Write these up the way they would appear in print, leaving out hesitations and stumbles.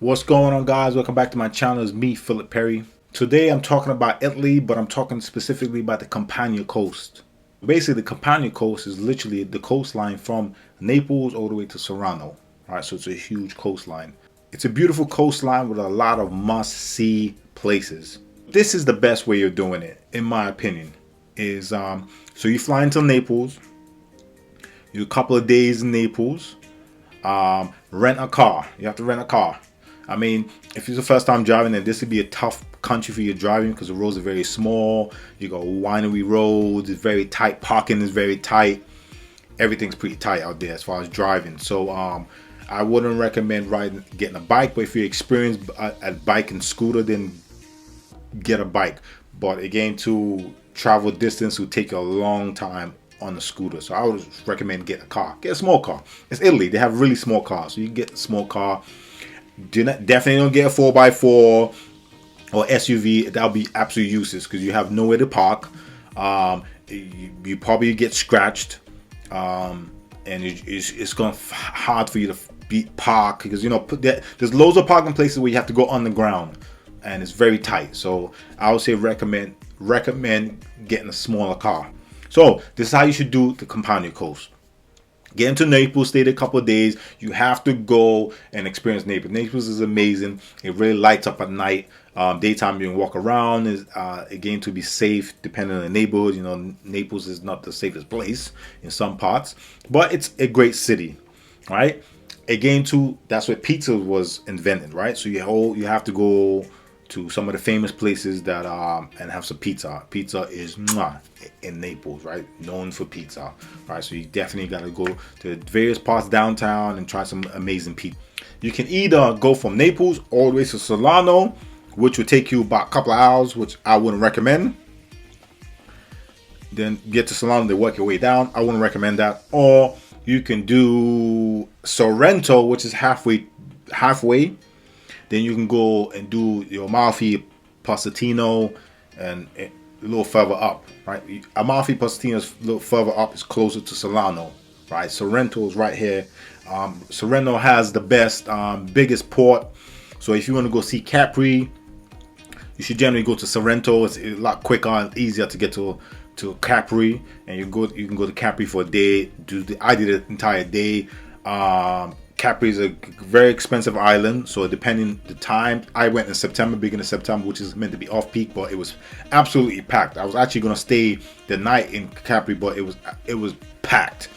What's going on, guys? Welcome back to my channel. It's me, Philip Perry. Today I'm talking about Italy, but I'm talking specifically about the Campania coast. Basically, the Campania coast is literally the coastline from Naples all the way to Sorrento. All right, so it's a huge coastline. It's a beautiful coastline with a lot of must-see places. This is the best way of doing it, in my opinion. So you fly into Naples, you a couple of days in Naples, rent a car. You have to rent a car. I mean, if it's the first time driving, then this would be a tough country for you driving because the roads are very small. You got winery roads, it's very tight. Parking is very tight. Everything's pretty tight out there as far as driving. So I wouldn't recommend getting a bike, but if you're experienced at bike and scooter, then get a bike. But again, to travel distance will take you a long time on the scooter. So I would recommend getting a car. Get a small car. It's Italy. They have really small cars. So you can get a small car. Definitely don't get a 4x4 or SUV. That'll be absolutely useless because you have nowhere to park. You probably get scratched, and it's going to hard for you to park because there's loads of parking places where you have to go on the ground, and it's very tight. So I would say recommend getting a smaller car. So this is how you should do the Campania coast. Get into Naples, stay there a couple of days. You have to go and experience Naples. Naples is amazing. It really lights up at night. Daytime you can walk around. Is again to be safe depending on the neighborhood. You know, Naples is not the safest place in some parts, but it's a great city, right? Again, too, that's where pizza was invented, right? So you have to go to some of the famous places that and have some pizza. Pizza is in Naples, right? Known for pizza, right? So you definitely got to go to various parts downtown and try some amazing pizza. You can either go from Naples all the way to Solano, which would take you about a couple of hours, which I wouldn't recommend. Then get to Solano, they work your way down. I wouldn't recommend that. Or you can do Sorrento, which is halfway. Then you can go and do your Almafi, posatino, and a little further up, right? Almafi, posatino is a little further up. It's closer to Solano, right? Sorrento is right here. Sorrento has the best, biggest port. So if you want to go see Capri, you should generally go to Sorrento. It's a lot quicker and easier to get to Capri, and you can go to Capri for a day. I did an entire day. Capri is a very expensive island, so depending the time, I went in September, beginning of September, which is meant to be off peak, but it was absolutely packed. I was actually going to stay the night in Capri, but it was packed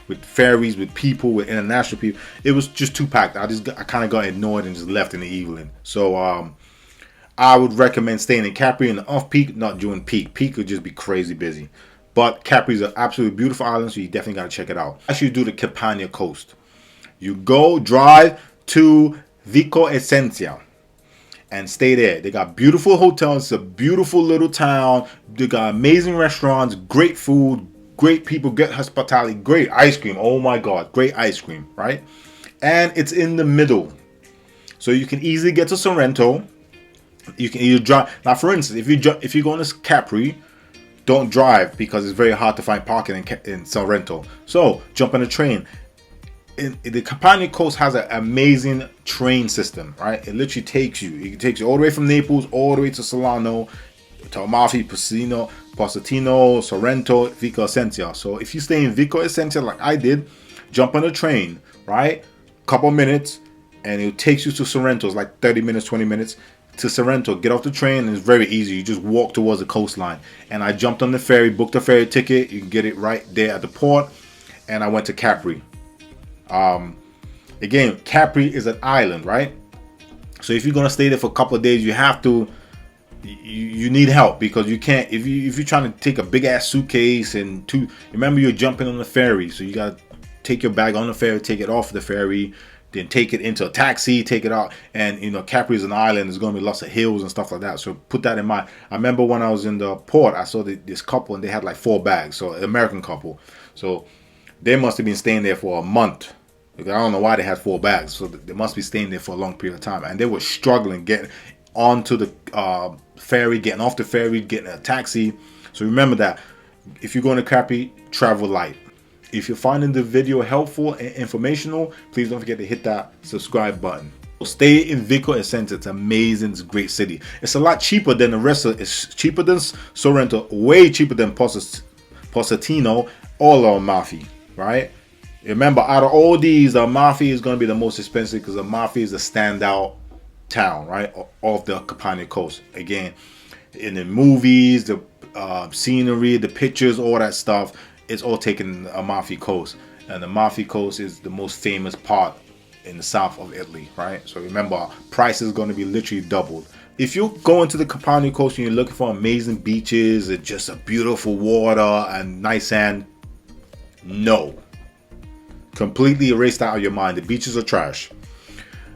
with ferries, with people, with international people. It was just too packed. I kind of got ignored and just left in the evening. So I would recommend staying in Capri in the off peak, not during peak. Peak would just be crazy busy. But Capri is an absolutely beautiful island, so you definitely got to check it out. I should do the Campania coast. You go drive to Vico Essentia and stay there. They got beautiful hotels. It's a beautiful little town. They got amazing restaurants, great food, great people, great hospitality, great ice cream. Oh my God, great ice cream, right? And it's in the middle. So you can easily get to Sorrento. You can either drive. Now, for instance, if you're going to Capri, don't drive because it's very hard to find parking in Sorrento. So jump on a train. The Campania coast has an amazing train system, right? It literally takes you all the way from Naples all the way to Solano, to Almafi, Posatino, Sorrento, Vico Essentia. So if you stay in Vico Essentia like I did, jump on a train, right? Couple minutes, and it takes you to Sorrento. It's like 30 minutes, 20 minutes to Sorrento. Get off the train, and it's very easy. You just walk towards the coastline. And I jumped on the ferry, booked a ferry ticket. You can get it right there at the port, and I went to Capri. Again, Capri is an island, right? So if you're gonna stay there for a couple of days, you need help because you can't if you're trying to take a big ass suitcase and remember you're jumping on the ferry, so you gotta take your bag on the ferry, take it off the ferry, then take it into a taxi, take it out. And Capri is an island. There's gonna be lots of hills and stuff like that. So put that in mind. I remember when I was in the port, I saw this couple and they had like 4 bags. So an American couple. So they must have been staying there for a month. I don't know why they had 4 bags. So they must be staying there for a long period of time. And they were struggling getting onto the ferry, getting off the ferry, getting a taxi. So remember that if you're going to Capri, travel light. If you're finding the video helpful and informational, please don't forget to hit that subscribe button. Stay in Vico Essenza. It's amazing. It's a great city. It's a lot cheaper than the rest of. It's cheaper than Sorrento. Way cheaper than Posatino or Almafi. Right. Remember, out of all these, Almafi is going to be the most expensive because Almafi is a standout town, right, off the Campania coast. Again, in the movies, the scenery, the pictures, all that stuff, it's all taken in the Amalfi Coast. And the Amalfi Coast is the most famous part in the south of Italy, right? So remember, price is going to be literally doubled. If you're going to the Campania Coast and you're looking for amazing beaches and just a beautiful water and nice sand, no. Completely erase that out of your mind. The beaches are trash.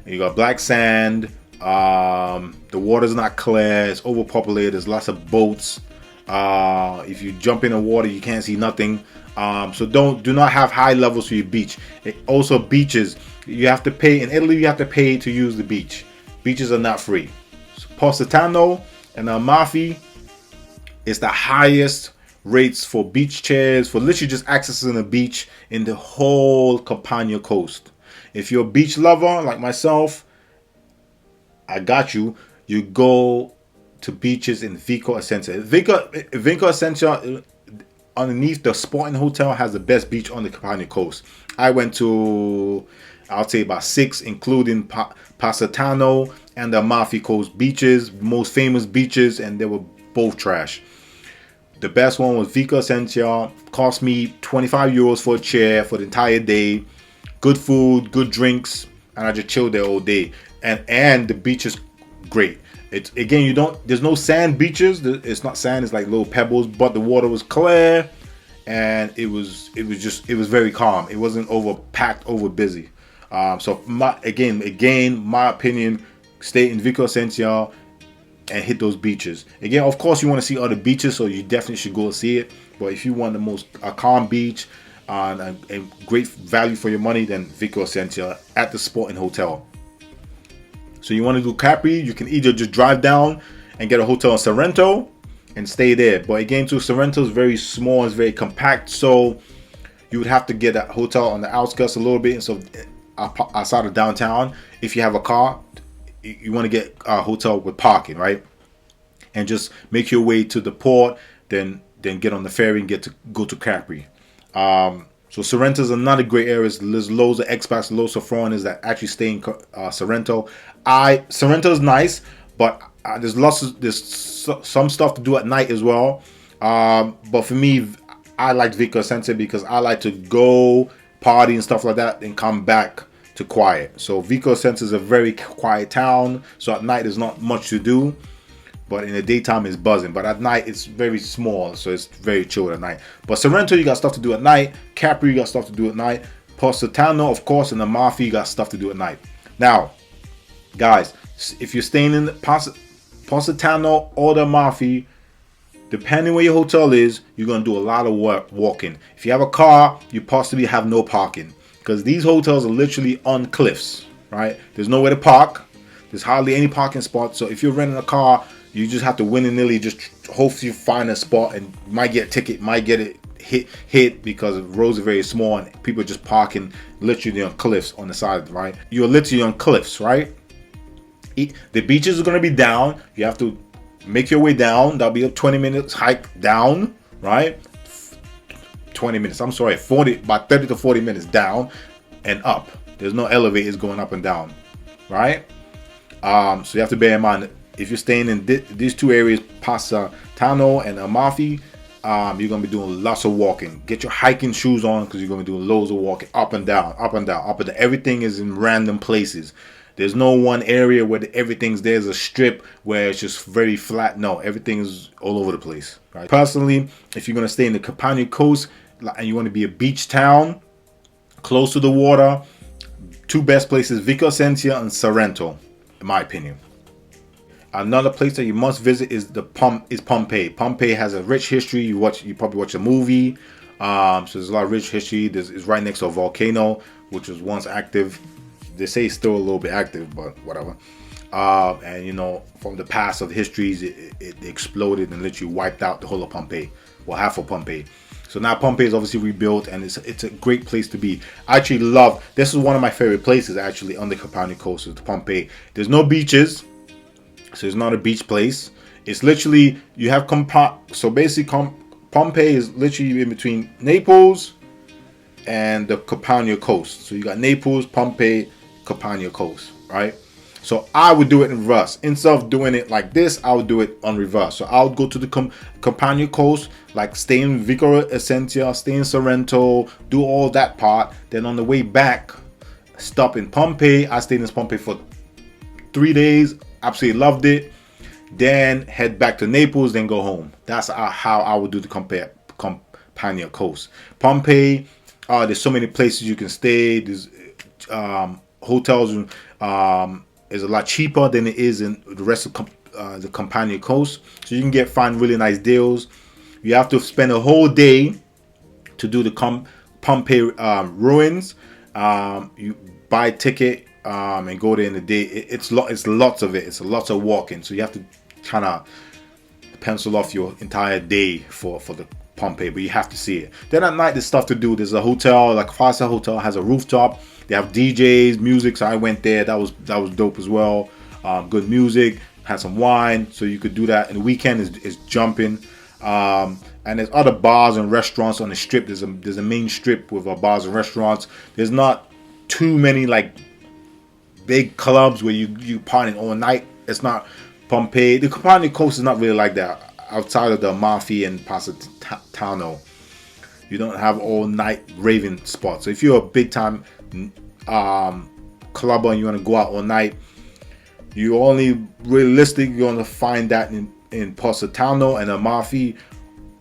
You got black sand. The water's not clear. It's overpopulated. There's lots of boats. If you jump in the water, you can't see nothing. So do not have high levels for your beach. Also, beaches, you have to pay. In Italy, you have to pay to use the beach. Beaches are not free. So Positano and Almafi is the highest rates for beach chairs, for literally just accessing the beach in the whole Campania coast. If you're a beach lover like myself, I got you. You go to beaches in Vico Essenza. Vico Essenza, underneath the Sporting Hotel, has the best beach on the Campania coast. I went to, I'll say about 6, including Positano and the Amalfi Coast beaches, most famous beaches, and they were both trash. The best one was Vico Essenza. Cost me 25 euros for a chair for the entire day. Good food, good drinks, and I just chilled there all day. And the beach is great. It's again, there's no sand beaches. It's not sand. It's like little pebbles, but the water was clear, and it was very calm. It wasn't overpacked, over busy. So my opinion, stay in Vico Essenza and hit those beaches. Again, of course, you want to see other beaches, so you definitely should go see it. But if you want the most calm beach and great value for your money, then Vico Essenza at the Sporting Hotel. So you want to do Capri, you can either just drive down and get a hotel in Sorrento and stay there. But again, too, Sorrento is very small, it's very compact, so you would have to get a hotel on the outskirts a little bit, and so outside of downtown. If you have a car, you want to get a hotel with parking, right? And just make your way to the port, then get on the ferry and go to Capri. So Sorrento is another great area. There's loads of expats, loads of foreigners that actually stay in Sorrento. Sorrento is nice, but there's some stuff to do at night as well. But for me, I like Vico Essenza because I like to go party and stuff like that and come back to quiet. So Vico Essenza is a very quiet town. So at night there's not much to do, but in the daytime it's buzzing. But at night it's very small, so it's very chill at night. But Sorrento, you got stuff to do at night. Capri, you got stuff to do at night. Positano, of course, and Amalfi, you got stuff to do at night. Now, guys, if you're staying in Positano or the Amalfi, depending where your hotel is, you're going to do a lot of work walking. If you have a car, you possibly have no parking, because these hotels are literally on cliffs, right? There's nowhere to park. There's hardly any parking spots. So if you're renting a car, you just have to willy-nilly just hopefully find a spot, and you might get a ticket, might get it hit because the roads are very small and people are just parking literally on cliffs on the side, right? You're literally on cliffs, right? The beaches are going to be down. You have to make your way down. That'll be a 20 minutes hike down, right? 20 minutes, I'm sorry, about 30 to 40 minutes down and up. There's no elevators going up and down, right? So you have to bear in mind, if you're staying in these two areas, Positano and Amalfi, you're going to be doing lots of walking. Get your hiking shoes on, because you're going to be doing loads of walking up and down, up and down, up and down. Everything is in random places. There's no one area where everything's there's a strip where it's just very flat. No, everything is all over the place, right? Personally, if you're going to stay in the Campania coast and you want to be a beach town close to the water, two best places, Vico Essenza and Sorrento, in my opinion. Another place that you must visit is Pompeii. Pompeii has a rich history. You probably watch a movie. So there's a lot of rich history. It's right next to a volcano, which was once active. They say it's still a little bit active, but whatever. And you know, from the past of histories, it exploded and literally wiped out the whole of Pompeii, well, half of Pompeii. So now Pompeii is obviously rebuilt, and it's a great place to be. I actually love, this is one of my favorite places actually on the Campania coast, is Pompeii. There's no beaches, so it's not a beach place. It's literally, you have so basically Pompeii is literally in between Naples and the Campania coast. So you got Naples, Pompeii, Campania coast, right? So I would do it in reverse. Instead of doing it like this, I would do it on reverse. So I would go to the Campania coast, like stay in Vico Essentia, stay in Sorrento, do all that part. Then on the way back, stop in Pompeii. I stayed in Pompeii for 3 days. Absolutely loved it. Then head back to Naples, then go home. That's how I would do the Campania coast. Pompeii, there's so many places you can stay. There's hotels is a lot cheaper than it is in the rest of the Campania coast. So you can find really nice deals. You have to spend a whole day to do the Pompeii ruins. You buy a ticket and go there in the day. It's lots of it. It's lots of walking. So you have to kind of pencil off your entire day for the Pompeii, but you have to see it. Then at night there's stuff to do. There's a hotel, like a 5-star hotel, has a rooftop. They have DJs, music. So I went there. That was dope as well. Good music. Had some wine, so you could do that. And the weekend is jumping. And there's other bars and restaurants on the strip. There's a main strip with bars and restaurants. There's not too many like big clubs where you partying all night. It's not Pompeii. The Campania coast is not really like that. Outside of the Almafi and posatino, you don't have all night raving spots. So if you're a big time clubber and you want to go out all night, you only realistically going to find that in Posatino and Almafi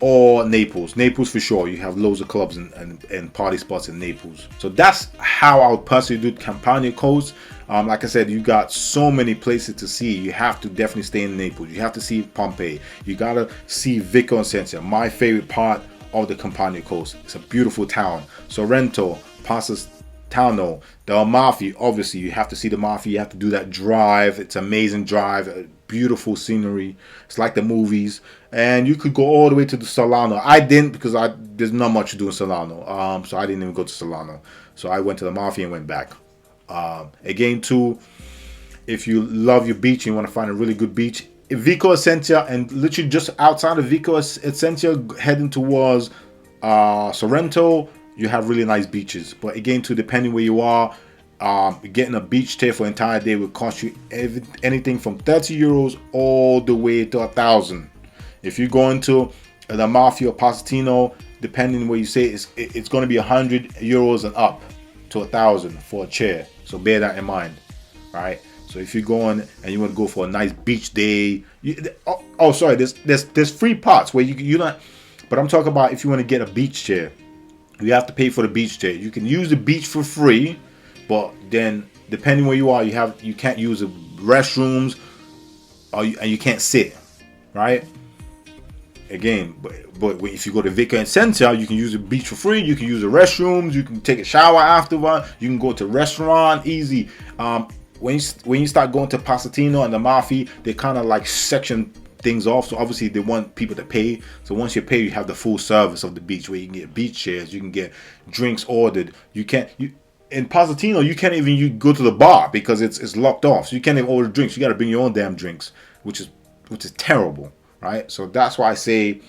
or Naples. Naples for sure. You have loads of clubs and party spots in Naples. So that's how I would personally do Campania coast. Like I said, you got so many places to see. You have to definitely stay in Naples. You have to see Pompeii. You gotta see Vico Essentia, my favorite part of the Campania coast. It's a beautiful town. Sorrento, Posatino, the Almafi. Obviously, you have to see the Almafi. You have to do that drive. It's an amazing drive. Beautiful scenery. It's like the movies. And you could go all the way to the Solano. I didn't, because there's not much to do in Solano. So I didn't even go to Solano. So I went to the Almafi and went back. Again, too, if you love your beach and you want to find a really good beach, Vico Essentia, and literally just outside of Vico Essentia, heading towards Sorrento, you have really nice beaches. But again, too, depending where you are, getting a beach stay for an entire day will cost you anything from 30 euros all the way to 1,000. If you're going to the Almafi or Posatino, depending where you say, it's going to be 100 euros and up to 1,000 for a chair. So bear that in mind, right? So if you're going and you want to go for a nice beach day, sorry, there's free parts where you not, but I'm talking about if you want to get a beach chair, you have to pay for the beach chair. You can use the beach for free, but then depending where you are, you can't use the restrooms, and you can't sit, right? Again, but if you go to Vico Essentia, you can use the beach for free. You can use the restrooms. You can take a shower afterward. You can go to a restaurant easy. When you start going to Posatino and the Almafi, they kind of like section things off. So obviously they want people to pay. So once you pay, you have the full service of the beach, where you can get beach chairs. You can get drinks ordered. In Posatino, you can't even you go to the bar because it's locked off. So you can't even order drinks. You got to bring your own damn drinks, which is terrible. Right, so that's why I say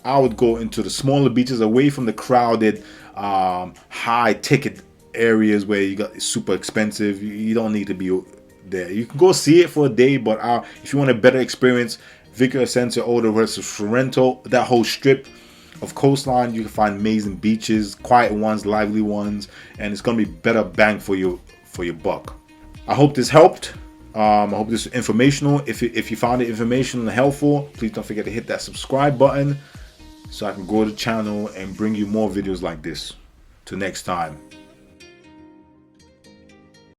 I would go into the smaller beaches, away from the crowded, high ticket areas where you got super expensive. You don't need to be there. You can go see it for a day, but if you want a better experience, Vico Essentia, all the rest of Sorrento, that whole strip of coastline, you can find amazing beaches, quiet ones, lively ones, and it's gonna be better bang for your buck. I hope this helped. I hope this is informational. If you found it informational and helpful, please don't forget to hit that subscribe button so I can grow the channel and bring you more videos like this. Till next time.